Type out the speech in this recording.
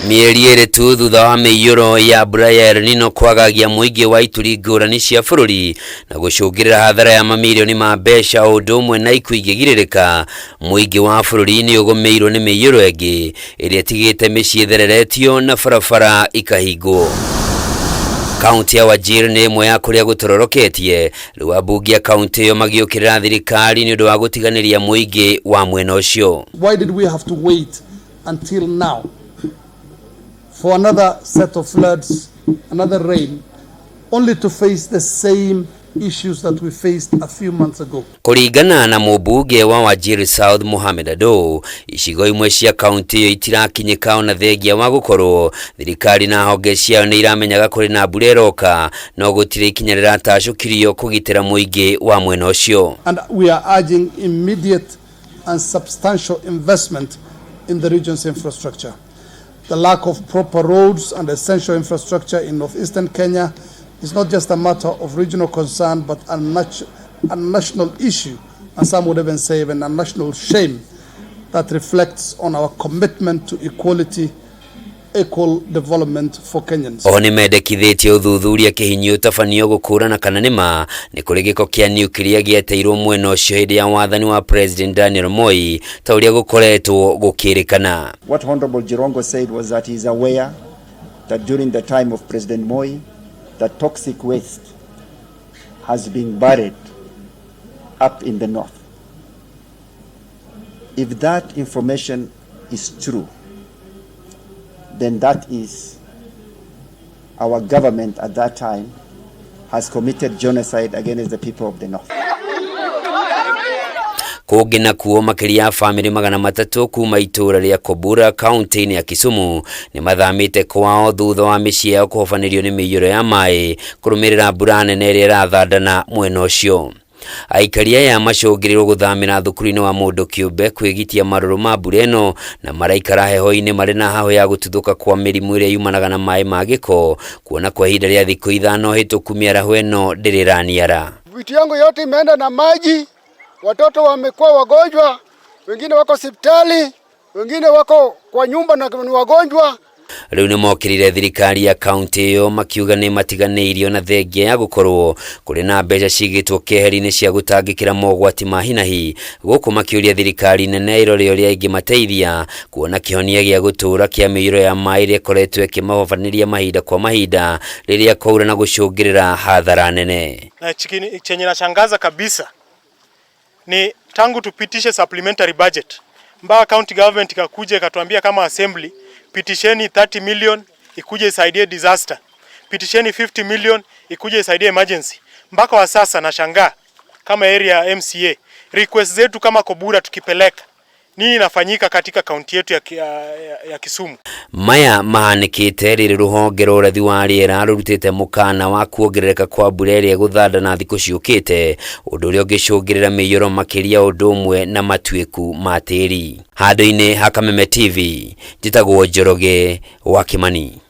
Mieri iri tu thutha wa MUIYURO ya mbura ya El Nino kwagagia muingi wa ituri ngurani cia bururi na gucungirira hathara ya mamilioni ma mbeca o undu umwe na IKUINGIGEREKA, muingi wa bururi ni ugumiirwo ni MUIYURO engi iria tigite micii thereretio na barabara ikahingwo. Kaunti ya WAJIR ni imwe ya kuria gutororoketie riu ambunge ya kaunti iyo magiukirira thirikari ni undu wa gutiganiria muingi wa mwena ucio. Why did we have to wait until now for another set of floods, another rain, only to face the same issues that we faced a few months ago? Kuringana na mubunge wa WAJIR South Mohamed Ado, icigo imwe cia kaunti iyo itirakinyika ona thengia wa gukorwo thirikari na honge ciao ni iramenyaga kuri na mbura iroka no gutire ikinya riratashukirio kugitira muingi wa mwena ucio. And we are urging immediate and substantial investment in the region's infrastructure. The lack of proper roads and essential infrastructure in northeastern Kenya is not just a matter of regional concern, but a national issue, and some would even say even a national shame that reflects on our commitment to equal development for Kenyans. Oni medekithitie uthuthuria KIHINYIO UTABANIO GUKURANA kana NIMA ni kuri giko kia nuclear gieteirwo mwena ucio hindi ya wathani wa President Daniel Moi ta uria gukoretwo gukirikana. What Honorable Jirongo said was that he is aware that during the time of President Moi, the toxic waste has been buried up in the north. If that information is true, then that is our government at that time has committed genocide against the people of the north. Kugina kuo makiria family 300 kuma itura ria Kobura kaunti ya Kisumu ni mathamite kwao thutha wa micii yao kuhofanirio ni MUIYURO ya MAAI kurumirira mbura nene iria irathandana mwena ucio. AIKARI ya macungiriro guthamira thukuru-ini wa mundu kiumbe kwigitia maruru ma mbura ino na maraikara heho-ini mari na haho ya gututhuka kwa mirimu iria yumanaga na maai ma giko kuona kwa ihinda ria thiku 5 hituku miaraho ino ndiriraniara. Vitu yangu yote imeenda na maji, watoto wamekuwa wagonjwa, wengine wako hospitali, wengine wako kwa nyumba na ni wagonjwa. Riu nimokirire thirikari ya kaunti iyo makiuga ni matiganiirio na thengia ya gukorwo kuri na mbeca cigitwo keheri-ini cia gutangikira mogwati ma hinahi guku makiuria thirikari nene irore uria ingimateithia kuona kihonia gia gutura kia MUIYURO ya MAAI rikoretwo ikimahofaniria mahinda kwa mahinda riria kwaura na gucungirira hathara nene. Na chenye nashangaza kabisa ni tangu tupitishe supplementary budget mpaka county government ikakuja ikatuambia kama assembly pitisheni 30 million ikuje isaidie disaster, pitisheni 50 million ikuje isaidie emergency. Mpaka wa sasa nashangaa kama area MCA request zetu kama Kobura tukipeleka nini inafanyika katika kaunti yetu ya Kisumu. Maya mahanikite riri ruhonge rurathi wa riera rurutite mukana wa kuongerereka kwa mbura iria guthandana thiku ciukite undu uria ungicungirira MUIYURO makiria undu umwe na matwiku ma tiri. Handu-ini ha Kameme TV njitagwo Njoroge wa Kimani.